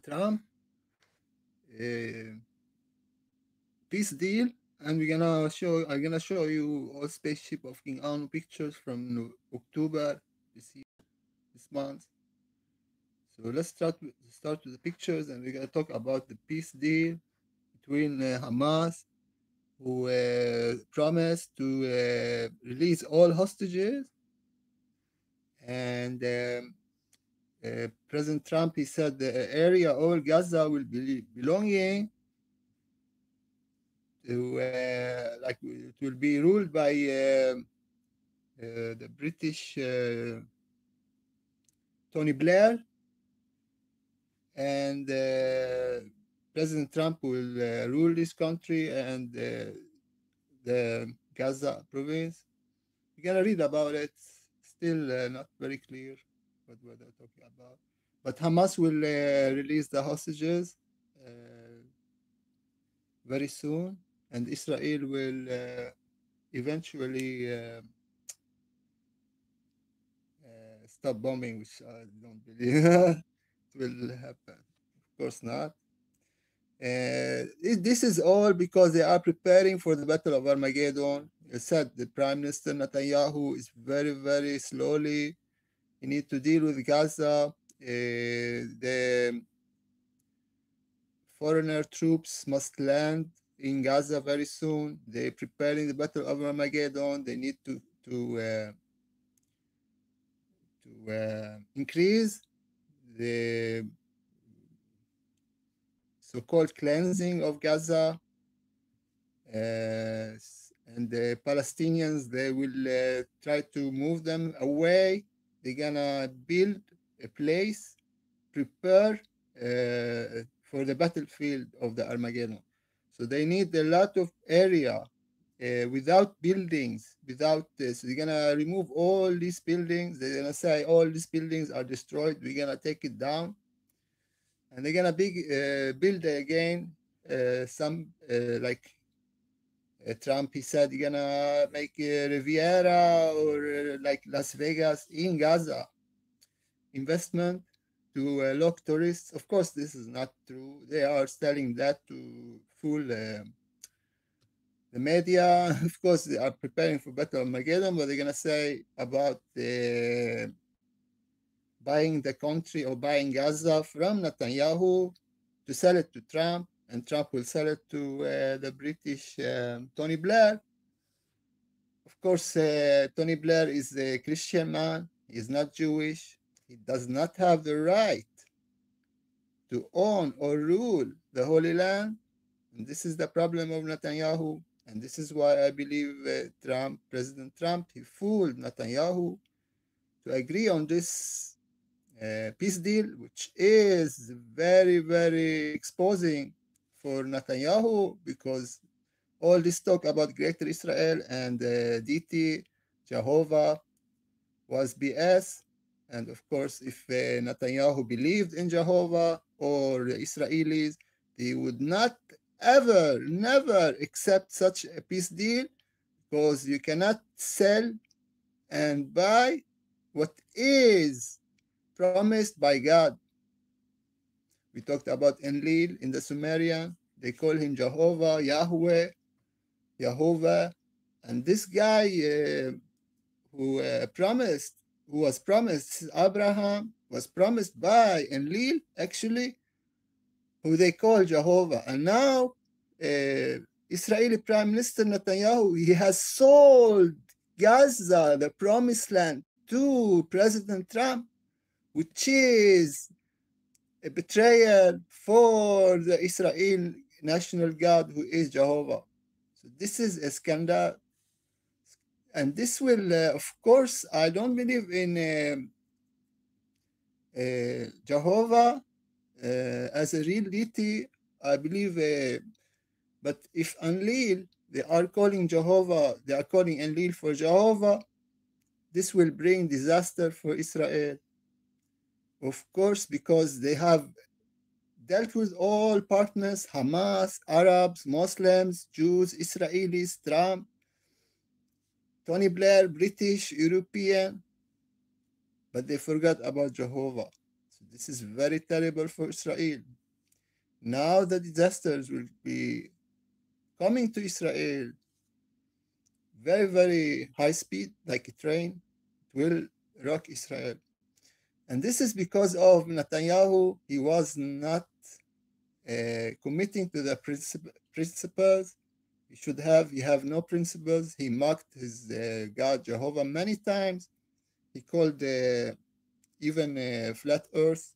Trump peace deal, and I'm gonna show you all spaceship of King Anu pictures from October this year, this month. So let's start with the pictures, and we're gonna talk about the peace deal between Hamas, who promised to release all hostages, and President Trump, he said the area, all Gaza, will be belonging to like it will be ruled by the British Tony Blair, and President Trump will rule this country and the Gaza province. We're gonna read about it. Still not very clear what they're talking about. But Hamas will release the hostages very soon, and Israel will eventually stop bombing, which I don't believe it will happen. Of course not. This is all because they are preparing for the Battle of Armageddon. It said the Prime Minister Netanyahu is very, very slowly. He needs to deal with Gaza. The foreigner troops must land in Gaza very soon. They're preparing the Battle of Armageddon. They need to increase the so-called cleansing of Gaza, and the Palestinians, they will try to move them away. They're gonna build a place, prepare for the battlefield of the Armageddon. So they need a lot of area without buildings, without this. So they're gonna remove all these buildings. They're gonna say all these buildings are destroyed. We're gonna take it down, and they're gonna build again some like Trump. He said you're gonna make Riviera or like Las Vegas in Gaza. Investment to local tourists. Of course, this is not true. They are selling that to fool the media. Of course, they are preparing for Battle of Armageddon, but they're gonna say about buying the country or buying Gaza from Netanyahu to sell it to Trump, and Trump will sell it to the British Tony Blair. Of course, Tony Blair is a Christian man. He is not Jewish. He does not have the right to own or rule the Holy Land. And this is the problem of Netanyahu. And this is why I believe President Trump, he fooled Netanyahu to agree on this peace deal, which is very, very exposing for Netanyahu, because all this talk about Greater Israel and DT, Jehovah, was BS. And of course, if Netanyahu believed in Jehovah or the Israelis, they would not ever, never accept such a peace deal, because you cannot sell and buy what is promised by God. We talked about Enlil in the Sumerian. They call him Jehovah, Yahweh, Jehovah. And this guy who was promised, Abraham, was promised by Enlil, actually, who they call Jehovah. And now, Israeli Prime Minister Netanyahu, he has sold Gaza, the promised land, to President Trump, which is a betrayal for the Israel national God, who is Jehovah. So this is a scandal. And this will, of course, I don't believe in Jehovah as a real deity. I believe, but if Enlil, they are calling Jehovah, they are calling Enlil for Jehovah, this will bring disaster for Israel. Of course, because they have dealt with all partners, Hamas, Arabs, Muslims, Jews, Israelis, Trump, Tony Blair, British, European, but they forgot about Jehovah. So This is very terrible for Israel. Now the disasters will be coming to Israel very, very high speed, like a train. It will rock Israel. And this is because of Netanyahu. He was not committing to the principles. He have no principles. He mocked his God Jehovah many times. He called even flat Earth,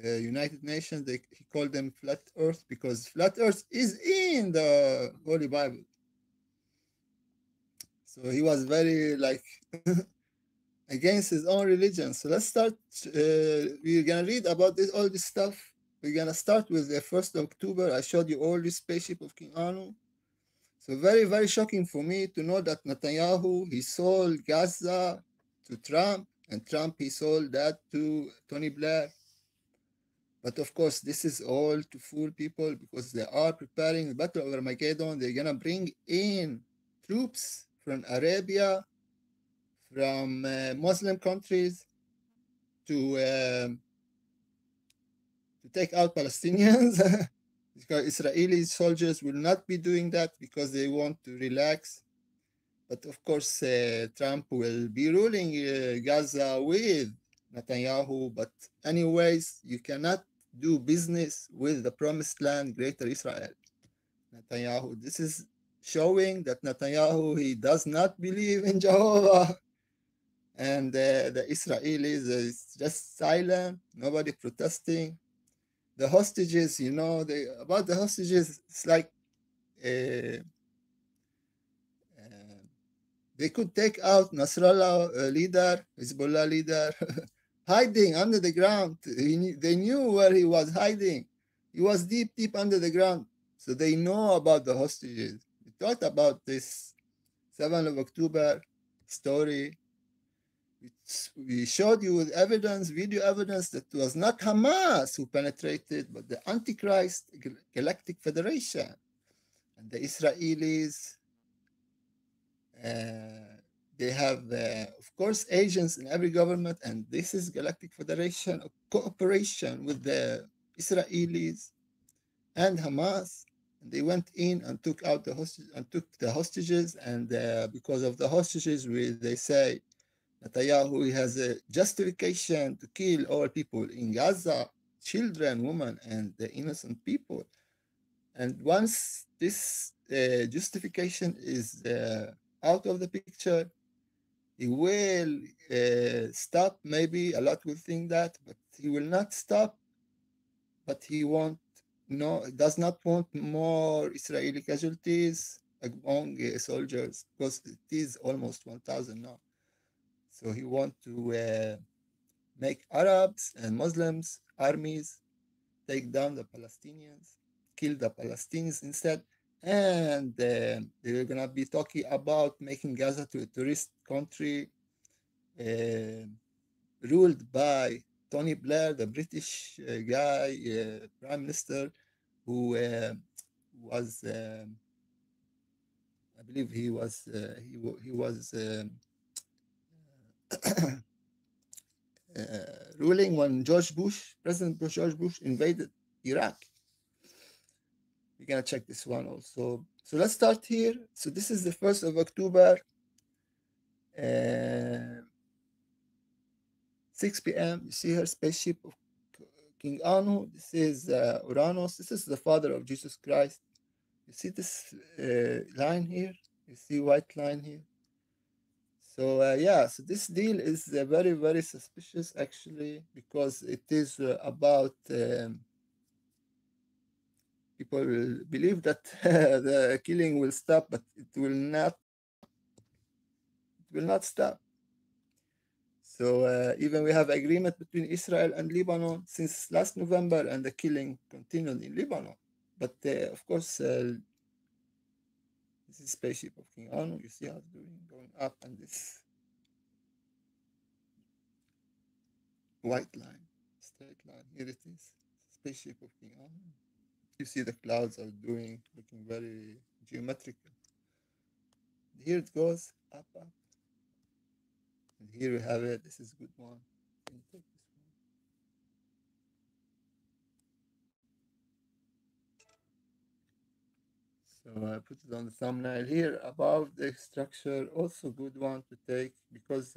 United Nations. He called them flat Earth because flat Earth is in the Holy Bible. So he was very like against his own religion. So let's start. We're gonna read about all this stuff. We're gonna start with the 1st of October. I showed you all this spaceship of King Anu. So very, very shocking for me to know that Netanyahu, he sold Gaza to Trump, and Trump, he sold that to Tony Blair. But of course, this is all to fool people because they are preparing the Battle of Armageddon. They're gonna bring in troops from Arabia, from Muslim countries to take out Palestinians. Because Israeli soldiers will not be doing that because they want to relax. But of course, Trump will be ruling Gaza with Netanyahu. But anyways, you cannot do business with the promised land, Greater Israel. Netanyahu, this is showing that Netanyahu, he does not believe in Jehovah. And the Israelis is just silent, nobody protesting. The hostages, about the hostages, it's like uh, they could take out Nasrallah leader, Hezbollah leader, hiding under the ground. They knew where he was hiding. He was deep, deep under the ground. So they know about the hostages. We thought about this 7th of October story. We showed you with evidence, video evidence, that it was not Hamas who penetrated, but the Antichrist Galactic Federation. And the Israelis, they have, of course, agents in every government, and this is Galactic Federation, a cooperation with the Israelis and Hamas. And they went in and took out the hostages, and because of the hostages, they say Netanyahu, he has a justification to kill all people in Gaza, children, women, and the innocent people. And once this justification is out of the picture, he will stop. Maybe a lot will think that, but he will not stop. But he does not want more Israeli casualties among soldiers, because it is almost 1,000 now. So he wants to make Arabs and Muslims armies take down the Palestinians, kill the Palestinians instead. And they're going to be talking about making Gaza to a tourist country ruled by Tony Blair, the British guy, prime minister, who was, I believe he was ruling when President George Bush invaded Iraq. We're gonna check this one also. So let's start here. So this is the 1st of October, 6 p.m. You see her spaceship of King Anu. This is Uranus. This is the father of Jesus Christ. You see this line here? You see white line here? So yeah, so this deal is very, very suspicious actually, because it is about people believe that the killing will stop, but it will not. It will not stop. So even we have agreement between Israel and Lebanon since last November, and the killing continued in Lebanon. But of course, this is spaceship of King Anu. You see how it's doing, going up, and this white line, straight line. Here it is, spaceship of King Anu. You see the clouds are looking very geometrical. Here it goes up, up. And here we have it. This is a good one. Can you take this one? So I put it on the thumbnail here. About the structure, also good one to take, because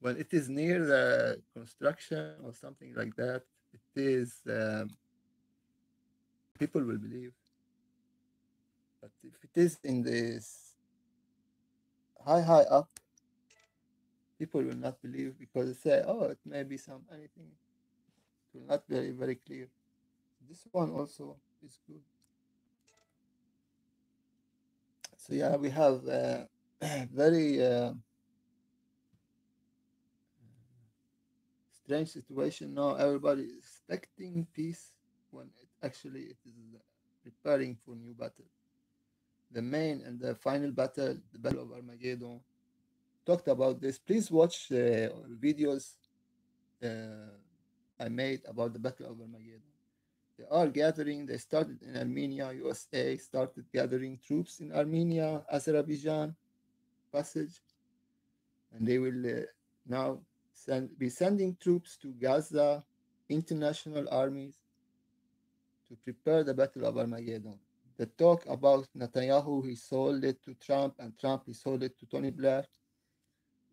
when it is near the construction or something like that, it is people will believe. But if it is in this high up, people will not believe, because they say, oh, it may be some anything. It will not be very clear. This one also is good. So yeah, we have very strange situation now. Everybody is expecting peace when it is preparing for new battle. The main and the final battle, the Battle of Armageddon. Talked about this. Please watch videos uh, I made about the Battle of Armageddon. They are gathering. They started in Armenia. USA started gathering troops in Armenia, Azerbaijan passage, and they will now be sending troops to Gaza, international armies, to prepare the Battle of Armageddon. The talk about Netanyahu, he sold it to Trump, and Trump, he sold it to Tony Blair,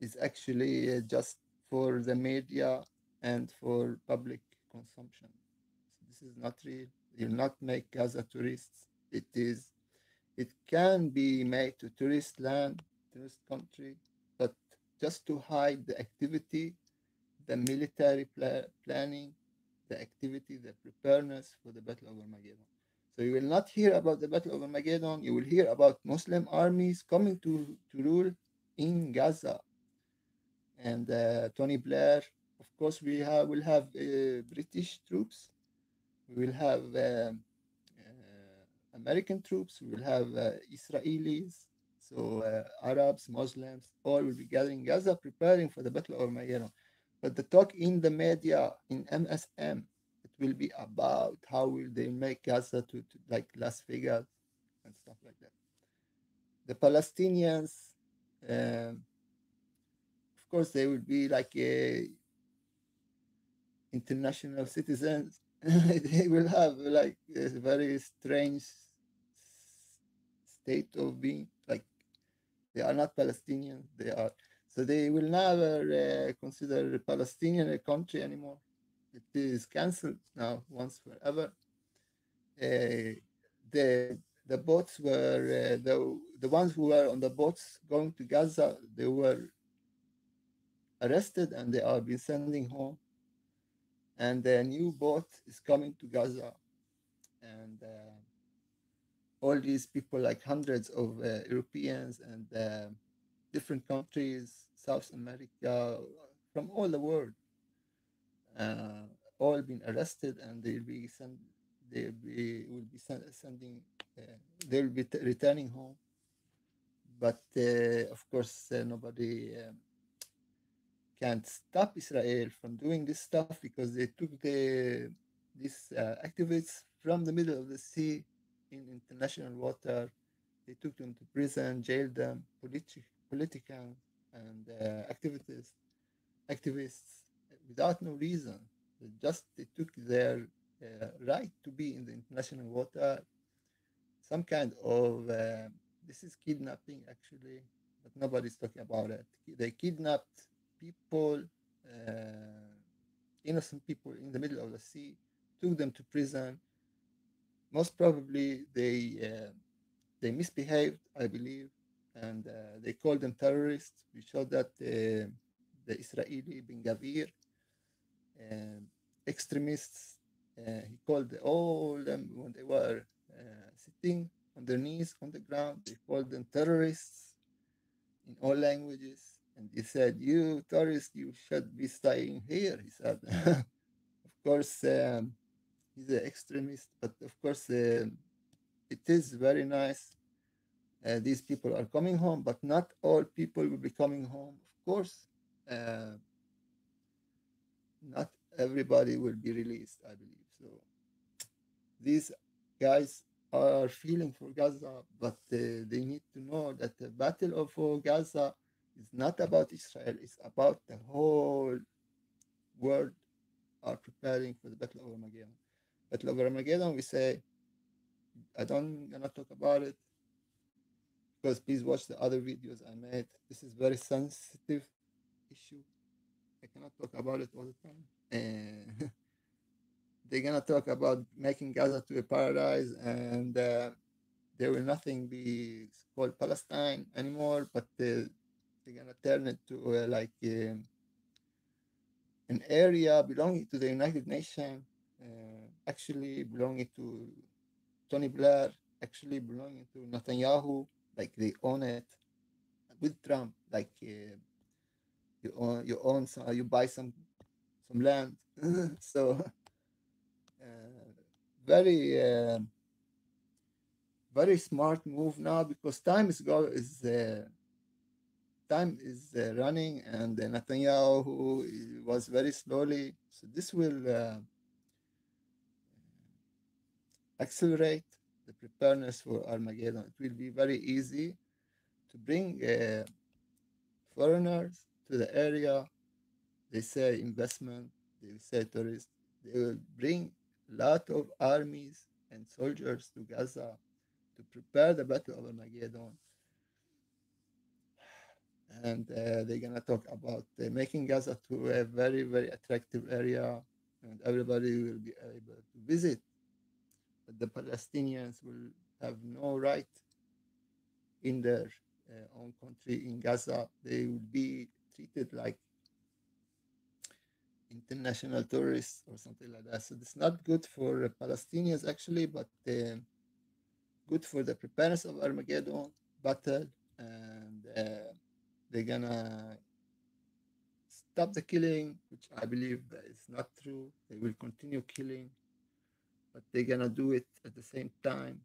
is actually just for the media and for public consumption. So this is not real. You'll not make Gaza tourists. It can be made to tourist land, tourist country, but just to hide the activity, the military planning, the activity, the preparedness for the Battle of Armageddon. So you will not hear about the Battle of Armageddon. You will hear about Muslim armies coming to rule in Gaza. And Tony Blair, of course, will have British troops. We will have American troops. We will have Israelis. So Arabs, Muslims, all will be gathering in Gaza, preparing for the Battle of Armageddon. But the talk in the media, in MSM, it will be about how will they make Gaza to like Las Vegas and stuff like that. The Palestinians, um, of course, they will be like international citizens. They will have like a very strange state of being. Like they are not Palestinians. They are, so they will never consider Palestinian a country anymore. It is cancelled now once forever. The boats were the ones who were on the boats going to Gaza. They were arrested and they are being sending home. And the new boat is coming to Gaza, and all these people, like hundreds of Europeans and different countries, South America, from all the world, uh, all been arrested, and they'll be sent. Will be sending. They'll be returning home, but of course, nobody can't stop Israel from doing this stuff, because they took these activists from the middle of the sea in international water. They took them to prison, jailed them, politicians and activists without no reason. They took their right to be in the international water. Some kind of this is kidnapping actually, but nobody's talking about it. They kidnapped people, innocent people in the middle of the sea, took them to prison. Most probably they misbehaved, I believe, and they called them terrorists. We showed that the Israeli Ben Gavir extremists. He called all them when they were sitting on their knees on the ground. They called them terrorists in all languages, and he said, "You terrorists, you should be staying here." He said, "Of course, he's an extremist, but of course, it is very nice. These people are coming home, but not all people will be coming home. Of course, not everybody will be released, I believe. So these guys are feeling for Gaza, but they need to know that the battle of Gaza is not about Israel. It's about the whole world are preparing for the Battle of Armageddon. Battle of Armageddon, we say, I don't gonna talk about it because please watch the other videos I made. This is very sensitive issue. I cannot talk about it all the time. And they're gonna talk about making Gaza to a paradise, and there will nothing be called Palestine anymore, but they're gonna turn it to an area belonging to the United Nations, actually belonging to Tony Blair, actually belonging to Netanyahu, like they own it with Trump, like you own some, you buy some land. So very very smart move now because time is running, and Netanyahu was very slowly. So this will accelerate the preparedness for Armageddon. It will be very easy to bring foreigners to the area. They say investment, they say tourists. They will bring a lot of armies and soldiers to Gaza to prepare the Battle of Armageddon. And they're going to talk about making Gaza to a very, very attractive area, and everybody will be able to visit. But the Palestinians will have no right in their own country in Gaza. They will be treated like international tourists or something like that. So it's not good for Palestinians actually, but good for the preparedness of Armageddon battle, and they're gonna stop the killing, which I believe that is not true. They will continue killing, but they're gonna do it at the same time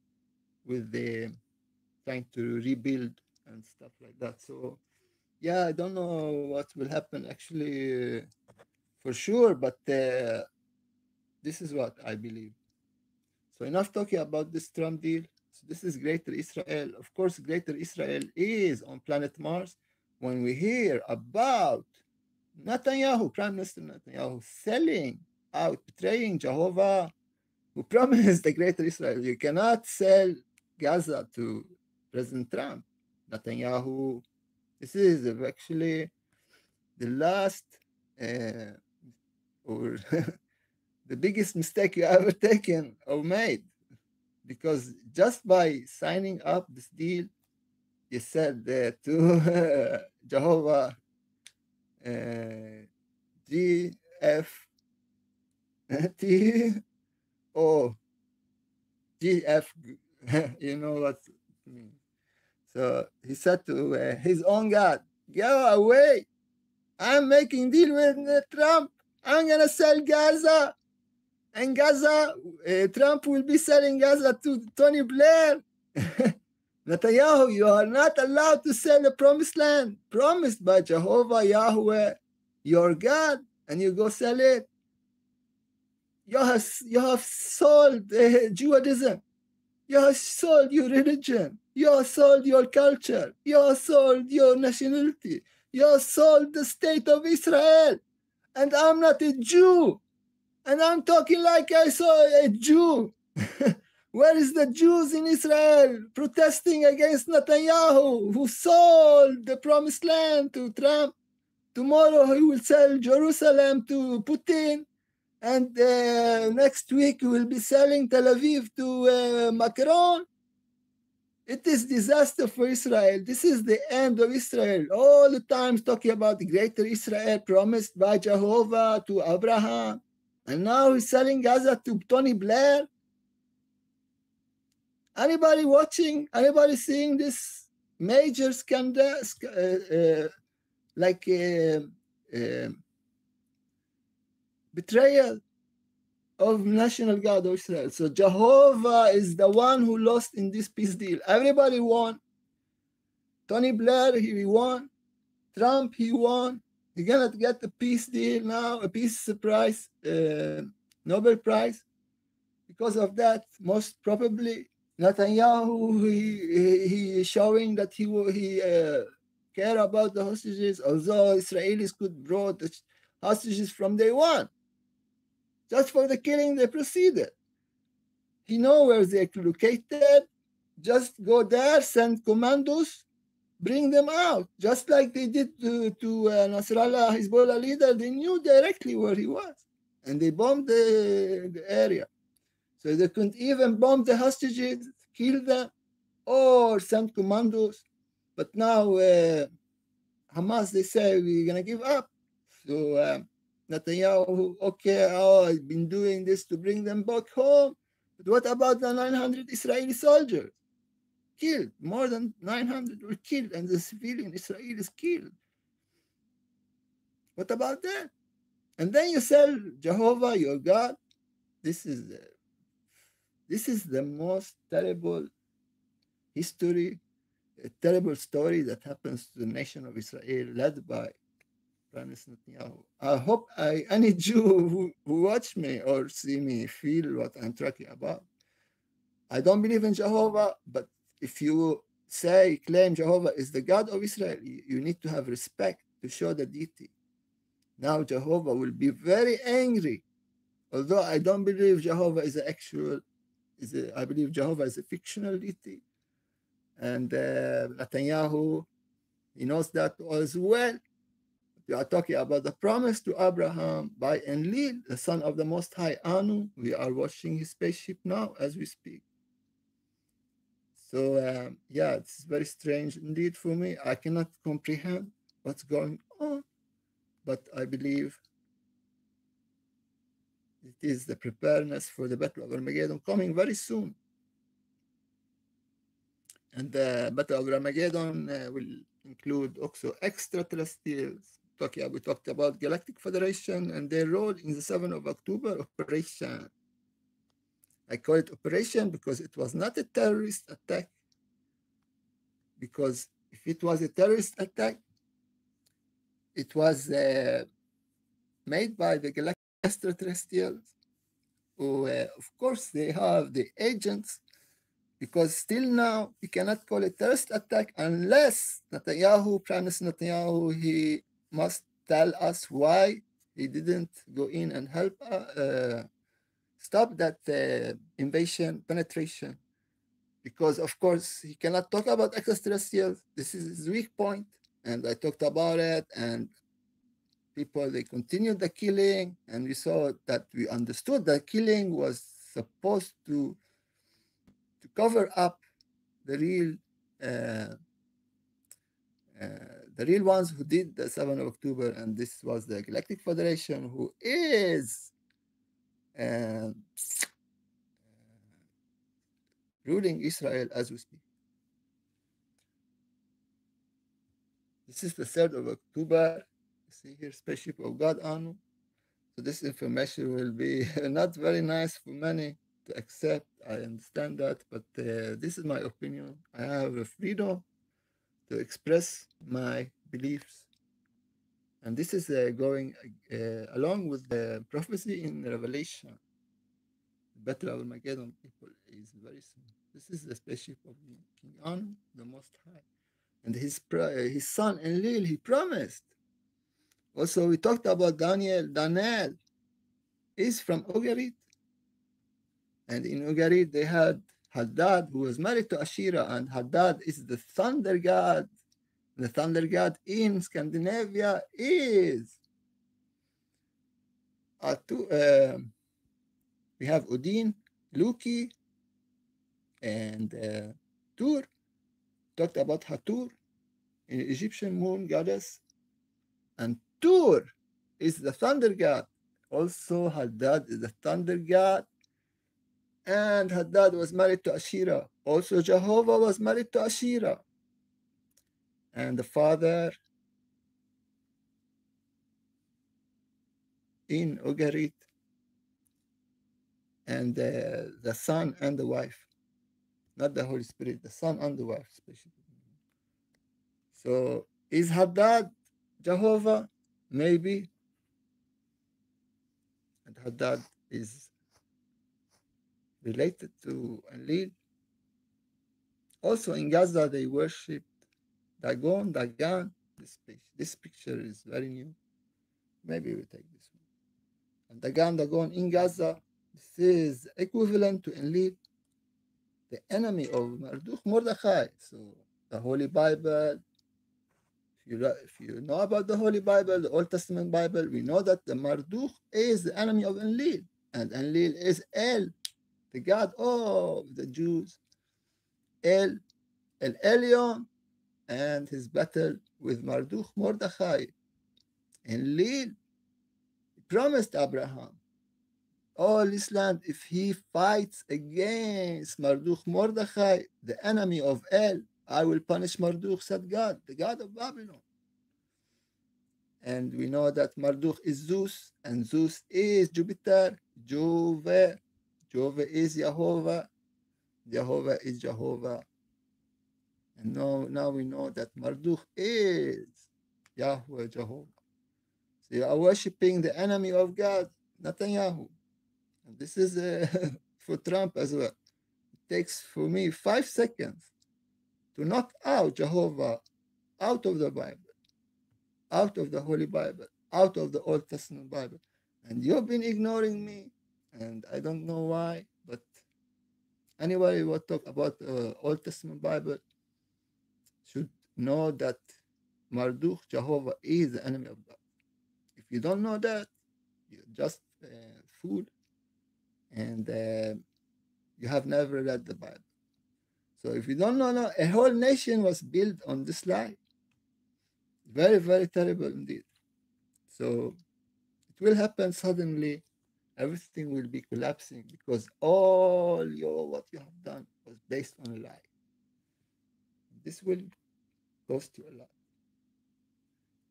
with the trying to rebuild and stuff like that. So yeah, I don't know what will happen actually for sure, but this is what I believe. So enough talking about this Trump deal. So this is Greater Israel. Of course, Greater Israel is on planet Mars. When we hear about Netanyahu, Prime Minister Netanyahu, selling out, betraying Jehovah, who promised the Greater Israel, you cannot sell Gaza to President Trump. Netanyahu, this is actually the last or the biggest mistake you ever taken or made, because just by signing up this deal, you said to Jehovah, GFTO, GF, you know what it means. So he said to his own God, go away. I'm making deal with Trump. I'm going to sell Gaza. And Gaza, Trump will be selling Gaza to Tony Blair. Netanyahu, you are not allowed to sell the promised land, promised by Jehovah, Yahweh, your God, and you go sell it. You have sold Judaism. You have sold your religion. You have sold your culture. You have sold your nationality. You have sold the state of Israel. And I'm not a Jew. And I'm talking like I saw a Jew. Where is the Jews in Israel protesting against Netanyahu, who sold the promised land to Trump? Tomorrow he will sell Jerusalem to Putin. And next week he will be selling Tel Aviv to Macron. It is disaster for Israel. This is the end of Israel. All the time talking about the Greater Israel promised by Jehovah to Abraham. And now he's selling Gaza to Tony Blair. Anybody watching? Anybody seeing this major scandal? Betrayal of national God of Israel. So Jehovah is the one who lost in this peace deal. Everybody won. Tony Blair, he won. Trump, he won. He's gonna get a peace deal now, a peace prize, Nobel Prize. Because of that, most probably Netanyahu, he is showing that he care about the hostages, although Israelis could draw the hostages from day one. Just for the killing, they proceeded. He knows where they're located. Just go there, send commandos, bring them out. Just like they did to Nasrallah, Hezbollah leader, they knew directly where he was. And they bombed the area. So they couldn't even bomb the hostages, kill them, or send commandos. But now Hamas, they say, we're going to give up. So Netanyahu, okay, I've been doing this to bring them back home. But what about the 900 Israeli soldiers? Killed. More than 900 were killed, and the civilian Israelis killed. What about that? And then you sell Jehovah, your God. This is the most terrible history, a terrible story that happens to the nation of Israel, led by Prime Minister Netanyahu. I hope any Jew who watch me or see me feel what I'm talking about. I don't believe in Jehovah, but if you claim Jehovah is the God of Israel, you need to have respect to show the deity. Now Jehovah will be very angry, although I don't believe Jehovah is I believe Jehovah is a fictional deity. And Netanyahu, he knows that as well. We are talking about the promise to Abraham by Enlil, the son of the Most High Anu. We are watching his spaceship now as we speak. So, yeah, it's very strange indeed for me. I cannot comprehend what's going on, but I believe it is the preparedness for the Battle of Armageddon coming very soon. And the Battle of Armageddon will include also extraterrestrials. We talked about Galactic Federation and their role in the 7th of October operation. I call it operation because it was not a terrorist attack. Because if it was a terrorist attack, it was made by the Galactic Extraterrestrials, who, of course, they have the agents, because still now we cannot call it terrorist attack unless Prime Minister Netanyahu, he must tell us why he didn't go in and help stop that penetration. Because, of course, he cannot talk about extraterrestrials. This is his weak point, and I talked about it, and people, they continued the killing, and we saw that we understood that killing was supposed to cover up the real ones who did the 7th of October, and this was the Galactic Federation, who is ruling Israel as we speak. This is the 3rd of October. You see here, Spaceship of God Anu. So this information will be not very nice for many to accept. I understand that, but this is my opinion. I have a freedom to express my beliefs. And this is going along with the prophecy in Revelation. The Battle of Armageddon, people, is very soon. This is the spaceship of King Anu, the Most High. And his son Enlil, he promised. Also, we talked about Daniel. Daniel is from Ugarit. And in Ugarit, they had Haddad, who was married to Ashira, and Haddad is the thunder god. The thunder god in Scandinavia is we have Odin, Loki, and Tur. Talked about Hathor, an Egyptian moon goddess, and Tur is the thunder god. Also, Haddad is the thunder god, and Haddad was married to Ashira. Also, Jehovah was married to Ashira. And the father in Ugarit, and the son and the wife, not the Holy Spirit, the son and the wife, especially. So is Haddad Jehovah? Maybe. And Haddad is related to Enlil. Also in Gaza, they worship Dagon. This picture is very new. Maybe we take this one. and Dagon in Gaza. This is equivalent to Enlil, the enemy of Mordechai. So the Holy Bible, if you know about the Holy Bible, the Old Testament Bible, we know that the Marduk is the enemy of Enlil, and Enlil is El, the god of the Jews. El Elyon, and his battle with Marduk Mordechai. Enlil promised Abraham all this land if he fights against Marduk Mordechai, the enemy of El. I will punish Marduk, said God, the god of Babylon. And we know that Marduk is Zeus, and Zeus is Jupiter, Jove. Jove is Jehovah, Jehovah is Jehovah. And now we know that Marduk is Yahweh, Jehovah. So you are worshipping the enemy of God, Netanyahu. And this is for Trump as well. It takes for me 5 seconds to knock out Jehovah out of the Bible, out of the Holy Bible, out of the Old Testament Bible. And you've been ignoring me, and I don't know why, but anybody who talk about Old Testament Bible should know that Marduk, Jehovah, is the enemy of God. If you don't know that, you're just fool, and you have never read the Bible. So if you don't know, a whole nation was built on this lie. Very, very terrible indeed. So it will happen suddenly. Everything will be collapsing because all what you have done was based on a lie. This will cost you a lot.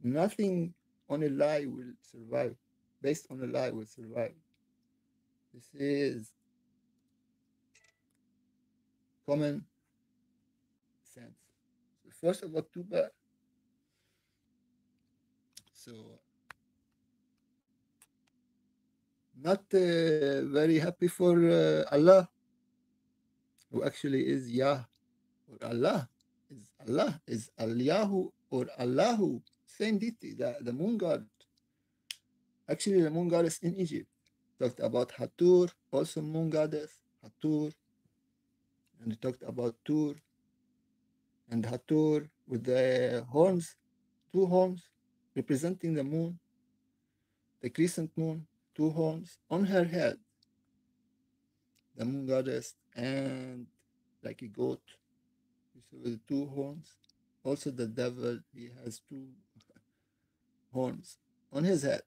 Nothing on a lie will survive. Based on a lie will survive. This is common sense. So 1st of October. So not very happy for Allah, who actually is Yah, or Allah is Alyahu or Allahu, same deity, the moon god. Actually, the moon goddess in Egypt. Talked about Hathor, also moon goddess, Hathor. And we talked about Tur and Hathor with the horns, 2 horns representing the moon, the crescent moon, 2 horns on her head, the moon goddess, and like a goat with 2 horns. Also the devil, he has 2 horns on his head.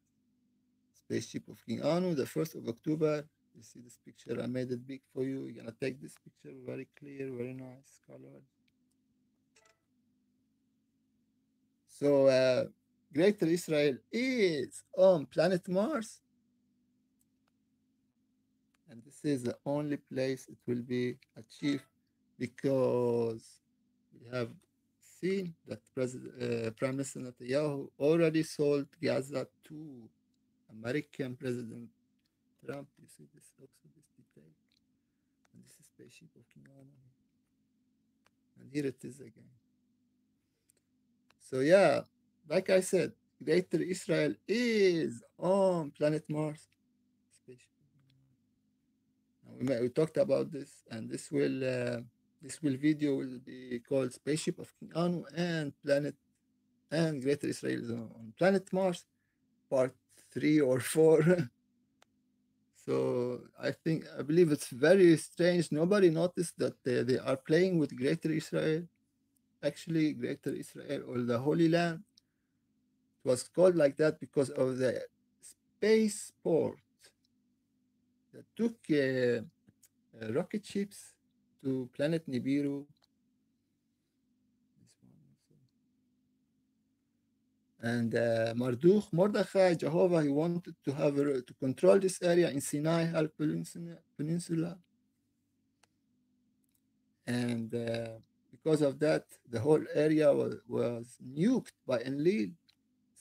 Spaceship of King Anu, the 1st of October. You see this picture, I made it big for you. You're gonna take this picture, very clear, very nice color. So Greater Israel is on planet Mars. And this is the only place it will be achieved, because we have seen that Prime Minister Netanyahu already sold Gaza to American President Trump. You see this also, this detail. And this is Spaceship of King Anu. And here it is again. So yeah, like I said, Greater Israel is on planet Mars. Spaceship. We talked about this, and this video will be called Spaceship of King Anu and Greater Israel is on planet Mars, part 3 or 4. So I believe it's very strange. Nobody noticed that they are playing with Greater Israel. Actually, Greater Israel, or the Holy Land, it was called like that because of the spaceport that took rocket ships to planet Nibiru. And Marduk, Mordechai, Jehovah, he wanted to have to control this area in Sinai Peninsula. And because of that, the whole area was nuked by Enlil,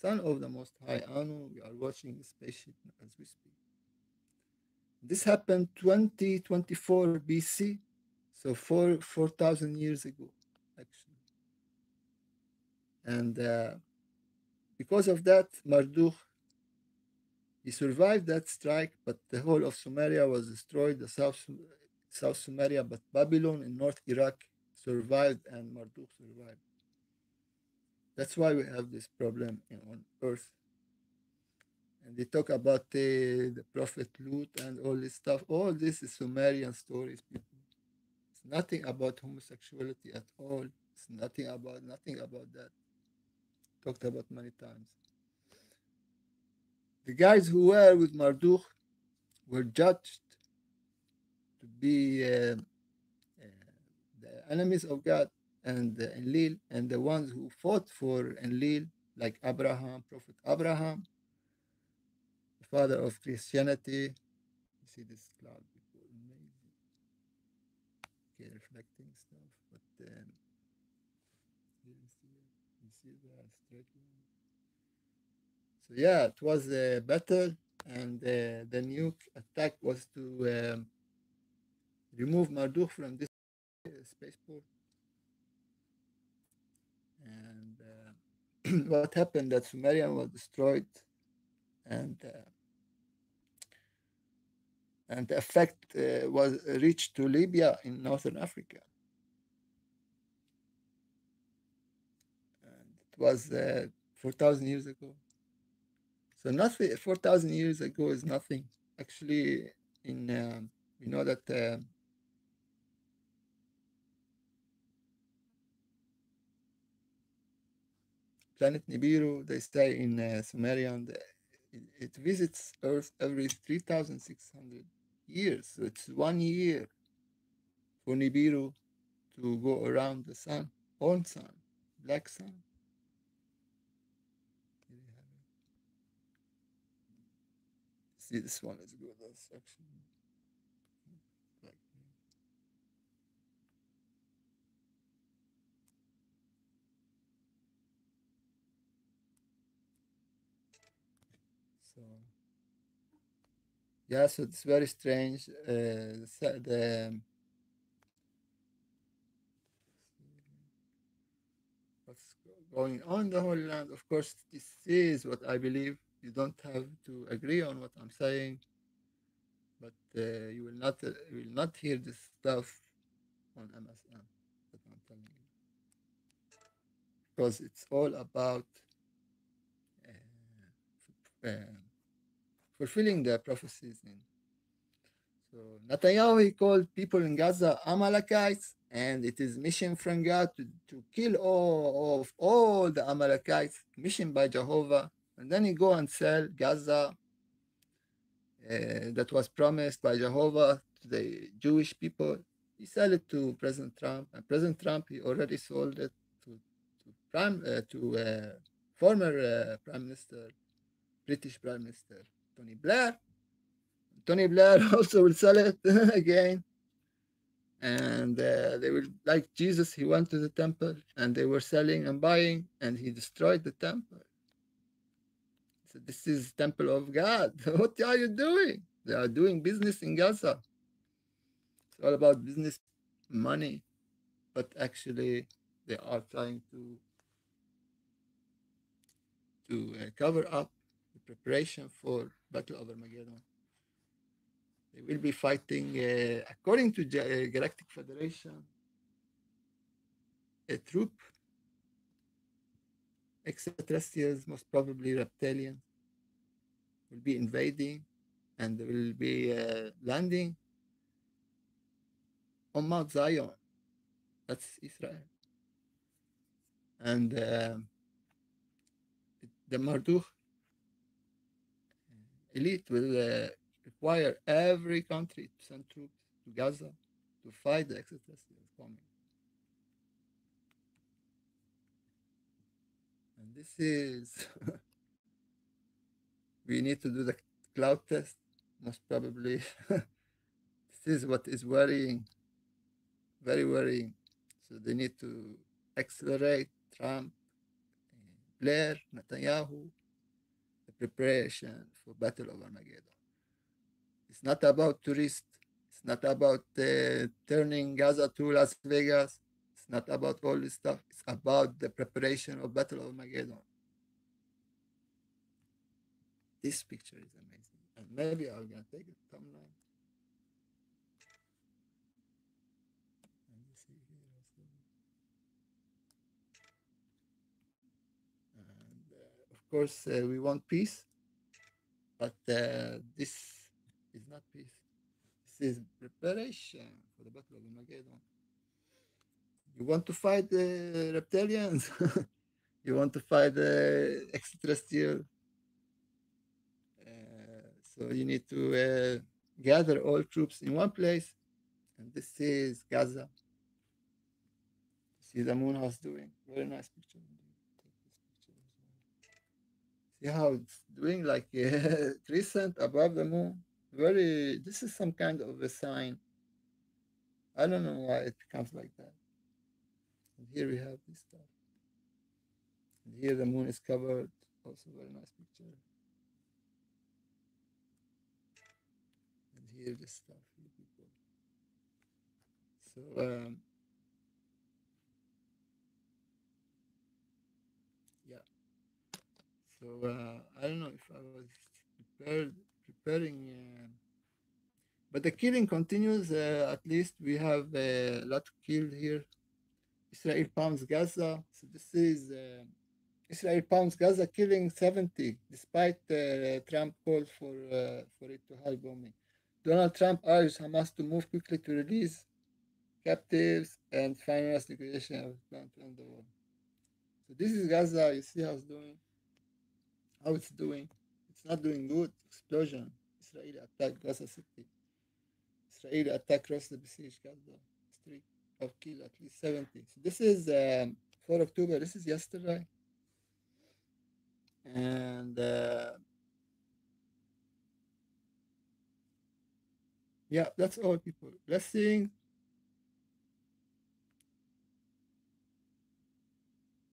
son of the Most High Anu. We are watching the spaceship as we speak. This happened 2024 BC, so 4,000 years ago, actually. And because of that, Marduk He survived that strike, but the whole of Sumeria was destroyed. The South Sumeria, but Babylon in North Iraq survived, and Marduk survived. That's why we have this problem on Earth. And they talk about the prophet Lut and all this stuff. All this is Sumerian stories, people. It's nothing about homosexuality at all. It's nothing about that. Talked about many times. The guys who were with Marduk were judged to be the enemies of God and Enlil, and the ones who fought for Enlil, like Abraham, Prophet Abraham, the father of Christianity. You see this cloud before, amazing. Okay, reflecting stuff, but you see the straight line. So yeah, it was a battle, and the nuke attack was to remove Marduk from this spaceport. And what happened? That Sumerian was destroyed, and the effect was reached to Libya in northern Africa. And it was 4,000 years ago. So nothing. 4,000 years ago is nothing. Actually, in we know that planet Nibiru, they say in Sumerian, it visits Earth every 3,600 years. So it's 1 year for Nibiru to go around the sun, own sun, black sun. See, this one is good. That's actually like. So yeah, so it's very strange. What's going on the whole land? Of course, this is what I believe. You don't have to agree on what I'm saying, but you will not hear this stuff on MSN that I'm telling you, because it's all about uh, fulfilling the prophecies. So Netanyahu, he called people in Gaza Amalekites, and it is mission from God to kill all the Amalekites, mission by Jehovah. And then he go and sell Gaza that was promised by Jehovah to the Jewish people. He sell it to President Trump, and President Trump, he already sold it to former Prime Minister, British Prime Minister Tony Blair. Tony Blair also will sell it again. And they were like Jesus. He went to the temple, and they were selling and buying, and he destroyed the temple. So this is temple of God. What are you doing? They are doing business in Gaza. It's all about business, money, but actually they are trying to cover up the preparation for Battle of Armageddon. They will be fighting, according to Galactic Federation, a troop, extraterrestrials, most probably reptilians, will be invading, and will be landing on Mount Zion. That's Israel. And the Marduk elite will require every country to send troops to Gaza to fight the extraterrestrials coming. And this is, we need to do the cloud test, most probably. This is what is worrying, very worrying. So they need to accelerate Trump, Blair, Netanyahu, the preparation for Battle of Armageddon. It's not about tourists. It's not about turning Gaza to Las Vegas. It's not about all this stuff. It's about the preparation of Battle of Armageddon. This picture is amazing. And maybe I'm gonna take a thumbnail. And you see here also. And of course, we want peace, but this is not peace. This is preparation for the Battle of Armageddon. You want to fight the reptilians? You want to fight the extraterrestrial? So you need to gather all troops in one place, and this is Gaza. See the moon house doing very nice picture. See how it's doing like a crescent above the moon. Very. This is some kind of a sign. I don't know why it becomes like that. And here we have this stuff. And here the moon is covered. Also very nice picture. And here this stuff, here people. So yeah. So I don't know if I was preparing, but the killing continues. At least we have a lot killed here. Israel pounds Gaza. So this is Israel pounds Gaza, killing 70, despite Trump called for it to halt bombing. Donald Trump urged Hamas to move quickly to release captives and finalize liquidation of the plan to end the war. So this is Gaza. You see how it's doing. How it's doing. It's not doing good. Explosion. Israeli attack Gaza City. Israeli attack across the besieged Gaza street of killed at least 70. So this is 4 October. This is yesterday. And yeah, that's all, people. Blessings.